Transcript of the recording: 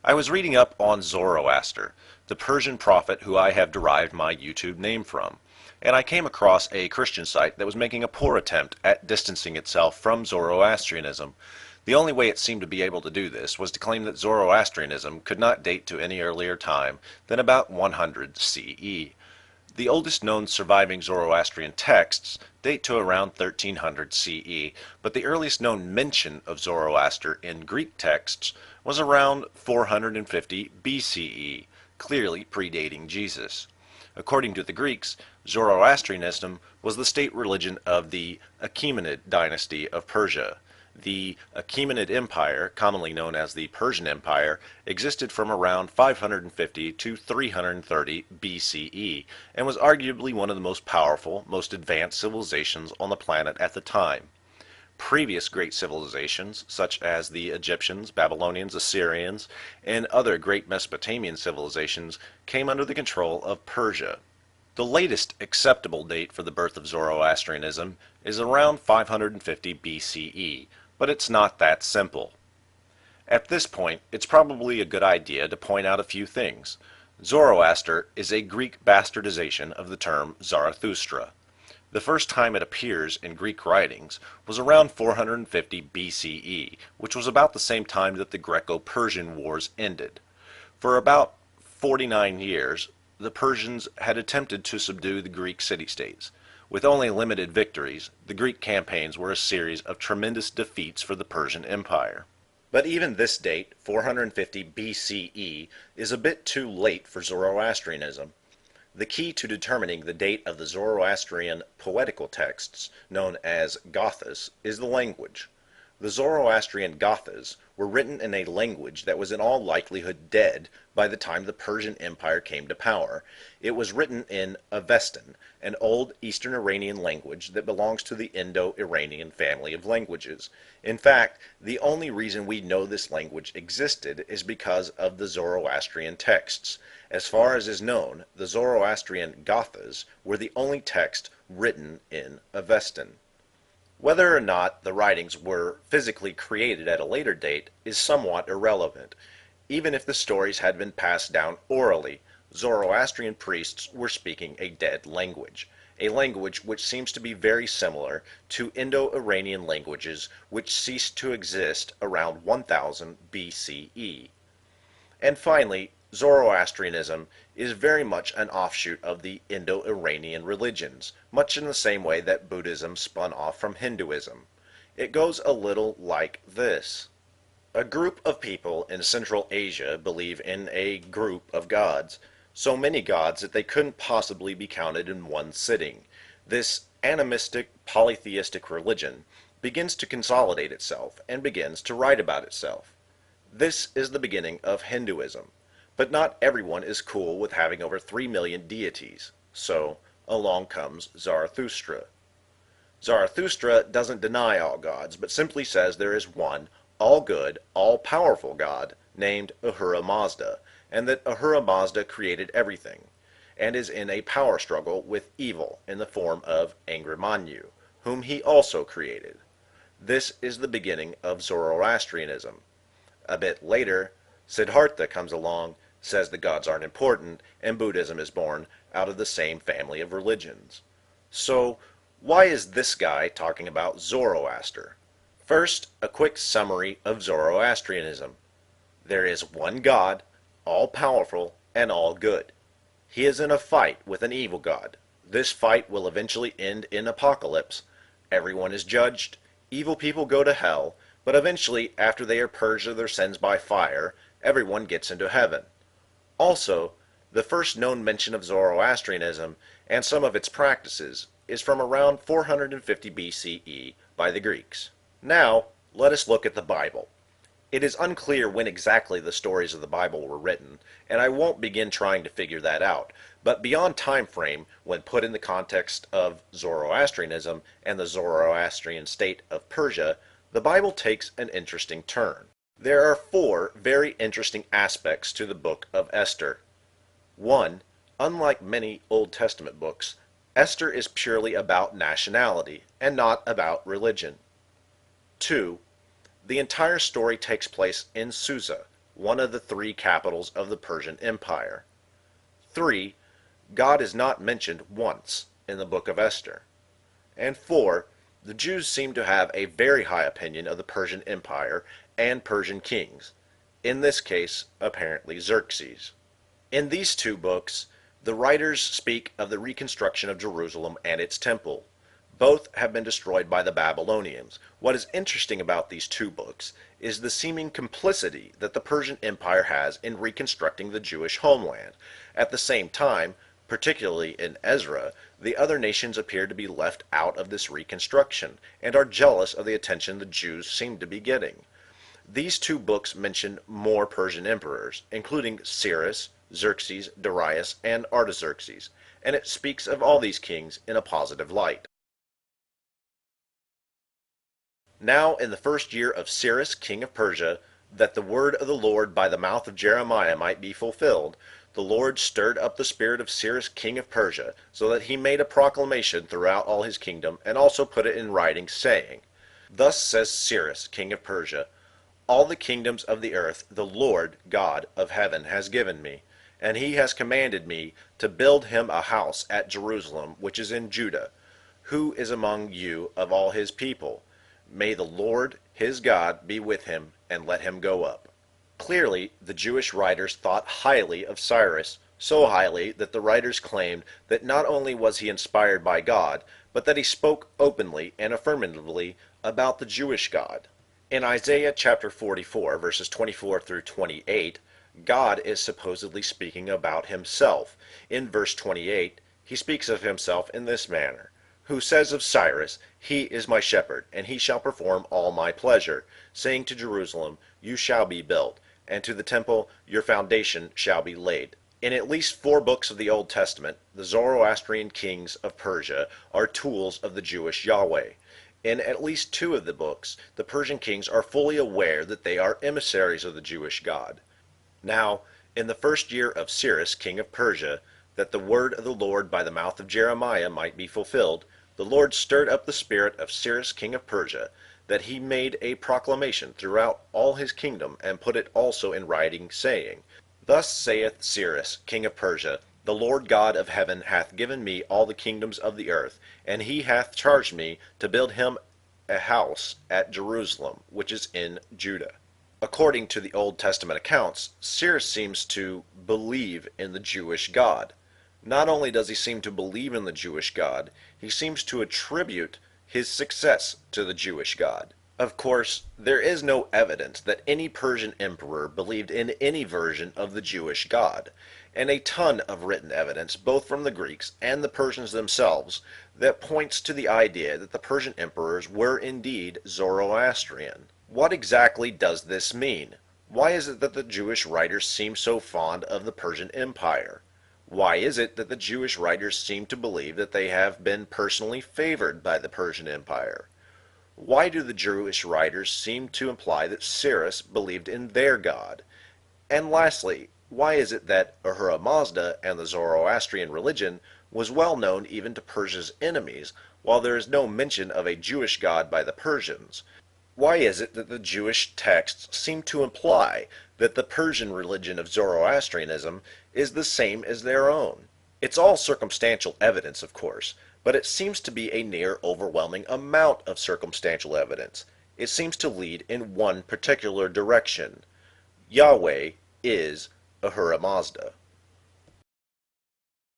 I was reading up on Zoroaster, the Persian prophet who I have derived my YouTube name from, and I came across a Christian site that was making a poor attempt at distancing itself from Zoroastrianism. The only way it seemed to be able to do this was to claim that Zoroastrianism could not date to any earlier time than about 100 CE. The oldest known surviving Zoroastrian texts date to around 1300 CE, but the earliest known mention of Zoroaster in Greek texts was around 450 BCE, clearly predating Jesus. According to the Greeks, Zoroastrianism was the state religion of the Achaemenid dynasty of Persia. The Achaemenid Empire, commonly known as the Persian Empire, existed from around 550 to 330 BCE and was arguably one of the most powerful, most advanced civilizations on the planet at the time. Previous great civilizations, such as the Egyptians, Babylonians, Assyrians, and other great Mesopotamian civilizations, came under the control of Persia. The latest acceptable date for the birth of Zoroastrianism is around 550 BCE, but it's not that simple. At this point, it's probably a good idea to point out a few things. Zoroaster is a Greek bastardization of the term Zarathustra. The first time it appears in Greek writings was around 450 BCE, which was about the same time that the Greco-Persian Wars ended. For about 49 years, the Persians had attempted to subdue the Greek city-states. With only limited victories, the Greek campaigns were a series of tremendous defeats for the Persian Empire. But even this date, 450 BCE, is a bit too late for Zoroastrianism. The key to determining the date of the Zoroastrian poetical texts, known as Gathas, is the language. The Zoroastrian Gathas were written in a language that was in all likelihood dead by the time the Persian Empire came to power. It was written in Avestan, an old Eastern Iranian language that belongs to the Indo-Iranian family of languages. In fact, the only reason we know this language existed is because of the Zoroastrian texts. As far as is known, the Zoroastrian Gathas were the only text written in Avestan. Whether or not the writings were physically created at a later date is somewhat irrelevant. Even if the stories had been passed down orally, Zoroastrian priests were speaking a dead language, a language which seems to be very similar to Indo-Iranian languages which ceased to exist around 1000 BCE. And finally, Zoroastrianism is very much an offshoot of the Indo-Iranian religions, much in the same way that Buddhism spun off from Hinduism. It goes a little like this. A group of people in Central Asia believe in a group of gods, so many gods that they couldn't possibly be counted in one sitting. This animistic, polytheistic religion begins to consolidate itself and begins to write about itself. This is the beginning of Hinduism. But not everyone is cool with having over 3 million deities, so along comes Zarathustra. Zarathustra doesn't deny all gods, but simply says there is one all-good, all-powerful God named Ahura Mazda, and that Ahura Mazda created everything, and is in a power struggle with evil in the form of Angrimanyu, whom he also created. This is the beginning of Zoroastrianism. A bit later, Siddhartha comes along, says the gods aren't important, and Buddhism is born out of the same family of religions. So, why is this guy talking about Zoroaster? First, a quick summary of Zoroastrianism. There is one God, all-powerful and all-good. He is in a fight with an evil god. This fight will eventually end in apocalypse. Everyone is judged, evil people go to hell, but eventually, after they are purged of their sins by fire, everyone gets into heaven. Also, the first known mention of Zoroastrianism and some of its practices is from around 450 BCE by the Greeks. Now, let us look at the Bible. It is unclear when exactly the stories of the Bible were written, and I won't begin trying to figure that out, but beyond time frame, when put in the context of Zoroastrianism and the Zoroastrian state of Persia, the Bible takes an interesting turn. There are 4 very interesting aspects to the book of Esther. 1. Unlike many Old Testament books, Esther is purely about nationality and not about religion. 2. The entire story takes place in Susa, one of the three capitals of the Persian Empire. 3. God is not mentioned once in the book of Esther. And 4. The Jews seem to have a very high opinion of the Persian Empire and Persian kings, in this case, apparently Xerxes. In these two books, the writers speak of the reconstruction of Jerusalem and its temple. Both have been destroyed by the Babylonians. What is interesting about these two books is the seeming complicity that the Persian Empire has in reconstructing the Jewish homeland. At the same time, particularly in Ezra, the other nations appear to be left out of this reconstruction, and are jealous of the attention the Jews seem to be getting. These two books mention more Persian emperors, including Cyrus, Xerxes, Darius, and Artaxerxes, and it speaks of all these kings in a positive light. Now in the first year of Cyrus, king of Persia, that the word of the Lord by the mouth of Jeremiah might be fulfilled, the Lord stirred up the spirit of Cyrus, king of Persia, so that he made a proclamation throughout all his kingdom, and also put it in writing, saying, Thus says Cyrus, king of Persia, All the kingdoms of the earth the Lord God of heaven has given me, and he has commanded me to build him a house at Jerusalem, which is in Judah. Who is among you of all his people? May the Lord his God be with him, and let him go up. Clearly, the Jewish writers thought highly of Cyrus, so highly that the writers claimed that not only was he inspired by God, but that he spoke openly and affirmatively about the Jewish God. In Isaiah chapter 44, verses 24 through 28, God is supposedly speaking about himself. In verse 28, he speaks of himself in this manner, who says of Cyrus, He is my shepherd, and he shall perform all my pleasure, saying to Jerusalem, You shall be built, and to the temple, Your foundation shall be laid. In at least 4 books of the Old Testament, the Zoroastrian kings of Persia are tools of the Jewish Yahweh. In at least 2 of the books, the Persian kings are fully aware that they are emissaries of the Jewish God. Now, in the first year of Cyrus, king of Persia, that the word of the Lord by the mouth of Jeremiah might be fulfilled, the Lord stirred up the spirit of Cyrus, king of Persia, that he made a proclamation throughout all his kingdom, and put it also in writing, saying, Thus saith Cyrus, king of Persia, The Lord God of heaven hath given me all the kingdoms of the earth, and he hath charged me to build him a house at Jerusalem, which is in Judah. According to the Old Testament accounts, Cyrus seems to believe in the Jewish God. Not only does he seem to believe in the Jewish God, he seems to attribute his success to the Jewish God. Of course, there is no evidence that any Persian emperor believed in any version of the Jewish God, and a ton of written evidence, both from the Greeks and the Persians themselves, that points to the idea that the Persian emperors were indeed Zoroastrian. What exactly does this mean? Why is it that the Jewish writers seem so fond of the Persian Empire? Why is it that the Jewish writers seem to believe that they have been personally favored by the Persian Empire? Why do the Jewish writers seem to imply that Cyrus believed in their God? And lastly, why is it that Ahura Mazda and the Zoroastrian religion was well known even to Persia's enemies, while there is no mention of a Jewish God by the Persians? Why is it that the Jewish texts seem to imply that the Persian religion of Zoroastrianism is the same as their own? It's all circumstantial evidence, of course, but it seems to be a near overwhelming amount of circumstantial evidence. It seems to lead in one particular direction. Yahweh is Ahura Mazda.